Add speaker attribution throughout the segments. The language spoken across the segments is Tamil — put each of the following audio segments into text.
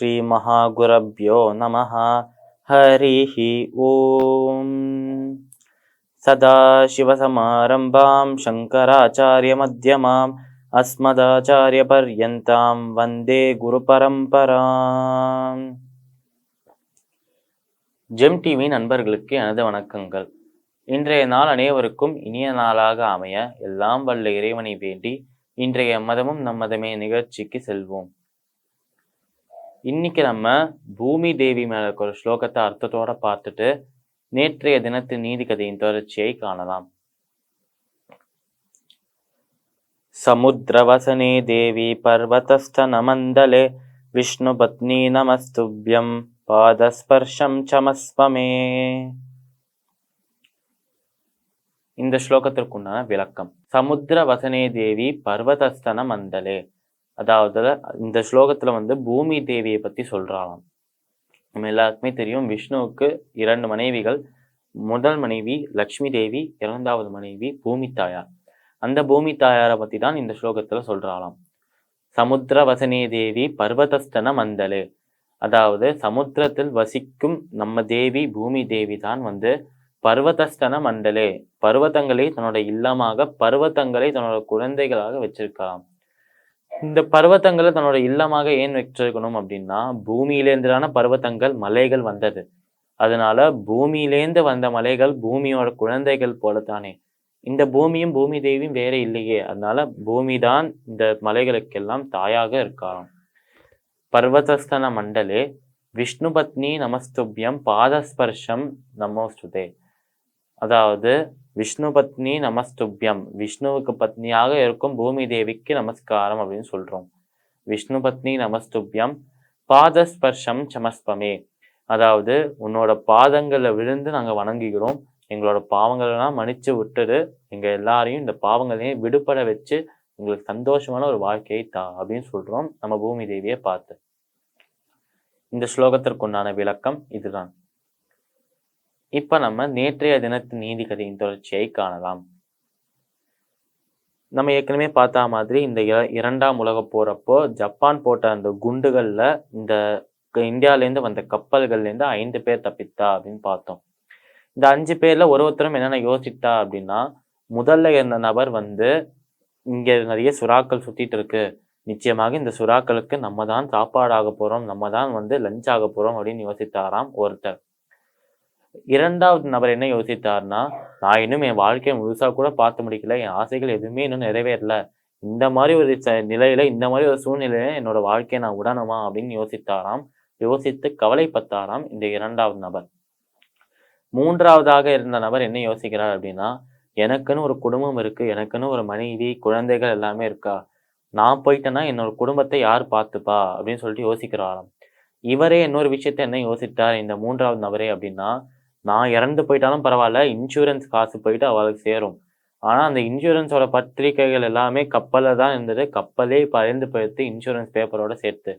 Speaker 1: ஸ்ரீ மகாகுரப்யோ நமஹ. ஹரிஹி ஓம். சதாசிவசமாரம்பாம் சங்கராச்சாரிய மத்யமாம் அஸ்மதாச்சாரிய பர்யந்தாம் வந்தே குரு பரம்பராம். ஜெம் டிவி நண்பர்களுக்கு எனது வணக்கங்கள். இன்றைய நாள் அனைவருக்கும் இனிய நாளாக அமைய எல்லாம் வல்ல இறைவனை வேண்டி இன்றைய மதமும் நம் மதமே நிகழ்ச்சிக்கு செல்வோம். இன்னைக்கு நம்ம பூமி தேவி மேல இருக்கிற ஒரு ஸ்லோகத்தை அர்த்தத்தோட பார்த்துட்டு நேற்றைய தினத்து நீதி கதையின் தொடர்ச்சியை காணலாம். சமுத்திரவசனே தேவி பர்வதஸ்தன மண்டலே விஷ்ணு பத்னி நமஸ்துப்யம் பாதஸ்பர்ஷம் சமஸ்வமே. இந்த ஸ்லோகத்திற்குண்டான விளக்கம். சமுத்திர வசனே தேவி பர்வதஸ்தன மண்டலே, அதாவது இந்த ஸ்லோகத்துல பூமி தேவியை பத்தி சொல்றாளாம். நம்ம எல்லாருக்குமே தெரியும், விஷ்ணுவுக்கு 2 மனைவிகள். முதல் மனைவி லக்ஷ்மி தேவி, 2வது மனைவி பூமி தாயார். அந்த பூமி தாயாரை பத்தி தான் இந்த ஸ்லோகத்துல சொல்றாளாம். சமுத்திர வசனே தேவி பர்வதஸ்தன மண்டலே, அதாவது சமுத்திரத்தில் வசிக்கும் நம்ம தேவி பூமி தேவி தான் பர்வதஸ்தன மண்டலே, பர்வதங்களை தன்னோட இல்லமாக, பர்வதங்களை தன்னோட குழந்தைகளாக வச்சிருக்கலாம். இந்த பர்வதங்களை தன்னோட இல்லமாக ஏன் வச்சிருக்கணும் அப்படின்னா, பூமியிலேருந்துதான பர்வதங்கள் மலைகள் வந்தது. அதனால பூமியிலேந்து வந்த மலைகள் பூமியோட குழந்தைகள் போலத்தானே. இந்த பூமியும் பூமி தேவியும் வேற இல்லையே, அதனால பூமி தான் இந்த மலைகளுக்கெல்லாம் தாயாக இருக்கலாம். பர்வதஸ்தன மண்டலே விஷ்ணு பத்னி நமஸ்துப்யம் பாதஸ்பர்ஷம் நமோஸ்துதே, அதாவது விஷ்ணு பத்னி நமஸ்துப்யம், விஷ்ணுவுக்கு பத்னியாக இருக்கும் பூமி தேவிக்கு நமஸ்காரம் அப்படின்னு சொல்றோம். விஷ்ணு பத்னி நமஸ்துப்யம் பாதஸ்பர்ஷம் சமஸ்பமே, அதாவது உன்னோட பாதங்களை விழுந்து நாங்க வணங்குகிறோம், எங்களோட பாவங்களெல்லாம் மன்னிச்சு விட்டுடு, எங்க எல்லாரையும் இந்த பாவங்களையும் விடுபட வச்சு எங்களுக்கு சந்தோஷமான ஒரு வாழ்க்கையை தா அப்படின்னு சொல்றோம் நம்ம பூமி தேவியை பார்த்து. இந்த ஸ்லோகத்திற்குண்டான விளக்கம் இதுதான். இப்ப நம்ம நேற்றைய தினத்து நீதி கதையின் தொடர்ச்சியை காணலாம். நம்ம ஏற்கனவே பார்த்த மாதிரி இந்த 2ஆம் உலக போறப்போ ஜப்பான் போட்ட அந்த குண்டுகள்ல இந்த இந்தியாவிலேருந்து வந்த கப்பல்கள்லேருந்து 5 பேர் தப்பித்தா அப்படின்னு பார்த்தோம். இந்த 5 பேர்ல ஒருத்தரும் என்னென்ன யோசித்தா அப்படின்னா, முதல்ல இருந்த நபர் இங்க நிறைய சுறாக்கள் சுத்திட்டு இருக்கு, நிச்சயமாக இந்த சுறாக்களுக்கு நம்ம தான் சாப்பாடு ஆக போறோம், நம்ம தான் லஞ்ச் ஆக போறோம் அப்படின்னு யோசித்தாராம் ஒருத்தர். 2வது நபர் என்ன யோசித்தார்னா, நான் இன்னும் என் வாழ்க்கையை முழுசா கூட பார்த்து முடிக்கல, என் ஆசைகள் எதுவுமே இன்னும் நிறைவேறல, இந்த மாதிரி ஒரு நிலையில, இந்த மாதிரி ஒரு சூழ்நிலையில என்னோட வாழ்க்கையை நான் விடணுமா அப்படின்னு யோசித்தாராம். யோசித்து கவலைப்பட்டாராம் இந்த 2வது நபர். 3வதாக இருந்த நபர் என்ன யோசிக்கிறார் அப்படின்னா, எனக்குன்னு ஒரு குடும்பம் இருக்கு, எனக்குன்னு ஒரு மனைவி குழந்தைகள் எல்லாமே இருக்கா, நான் போயிட்டேன்னா என்னோட குடும்பத்தை யார் பார்த்துப்பா அப்படின்னு சொல்லிட்டு யோசிக்கிறாராம். இவரே இன்னொரு விஷயத்த என்ன யோசித்தார் இந்த 3வது நபரே அப்படின்னா, நான் இறந்து போயிட்டாலும் பரவாயில்ல, இன்சூரன்ஸ் காசு போயிட்டு அவளுக்கு சேரும். ஆனா அந்த இன்சூரன்ஸோட பத்திரிகைகள் எல்லாமே கப்பல்ல தான் இருந்தது, கப்பலே பறந்து போயிடுத்து இன்சூரன்ஸ் பேப்பரோட சேர்த்து.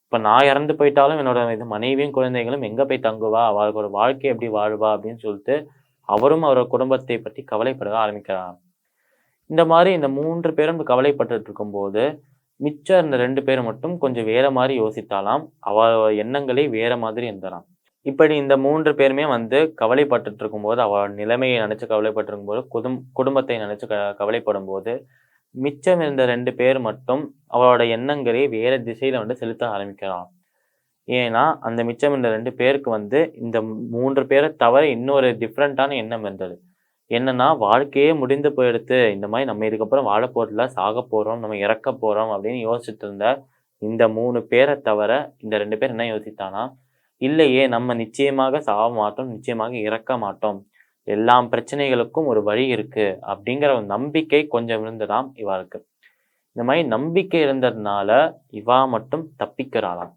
Speaker 1: இப்ப நான் இறந்து போயிட்டாலும் என்னோட மனைவியும் குழந்தைகளும் எங்க போய் தங்குவா, அவளுக்கு ஒரு வாழ்க்கை எப்படி வாழ்வா அப்படின்னு சொல்லிட்டு அவரும் அவரோட குடும்பத்தை பற்றி கவலைப்பட ஆரம்பிக்கிறார். இந்த மாதிரி இந்த 3 பேரும் கவலைப்பட்டு இருக்கும் போது மிச்சம் இந்த 2 பேர் மட்டும் கொஞ்சம் வேற மாதிரி யோசித்தாலாம். அவ எண்ணங்களே வேற மாதிரி இருந்தாராம். இப்படி இந்த 3 பேருமே கவலைப்பட்டு இருக்கும்போது, அவ நிலைமையை நினைச்சு கவலைப்பட்டு இருக்கும்போது, குடும்பத்தை நினைச்சு கவலைப்படும் போது, மிச்சம் இருந்த 2 பேர் மட்டும் அவளோட எண்ணங்களே வேற திசையில செலுத்த ஆரம்பிக்கலாம். ஏன்னா அந்த மிச்சம் இந்த 2 பேருக்கு இந்த 3 பேரை தவிர இன்னொரு டிஃப்ரெண்டான எண்ணம் இருந்தது. என்னன்னா, வாழ்க்கையே முடிந்து போயிடுத்து, இந்த மாதிரி நம்ம இதுக்கப்புறம் வாழ போறதில்ல, சாக போறோம், நம்ம இறக்க போறோம் அப்படின்னு யோசிச்சுட்டு இருந்த இந்த 3 பேரை தவிர இந்த 2 பேர் என்ன யோசித்தானா, இல்லையே நம்ம நிச்சயமாக சாக மாட்டோம், நிச்சயமாக இறக்க மாட்டோம், எல்லா பிரச்சனைகளுக்கும் ஒரு வழி இருக்கு அப்படிங்கிற ஒரு நம்பிக்கை கொஞ்சம் இருந்ததாம் இவருக்கு. இந்த மாதிரி நம்பிக்கை இருந்ததுனால இவா மட்டும் தப்பிக்கிறாளாம்.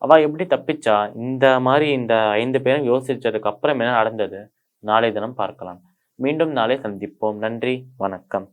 Speaker 1: அவ எப்படி தப்பிச்சா? இந்த மாதிரி இந்த 5 பேரும் யோசிச்சதுக்கு அப்புறம் என்ன நடந்தது, நாளை தினம் பார்க்கலாம். மீண்டும் நாளை சந்திப்போம். நன்றி, வணக்கம்.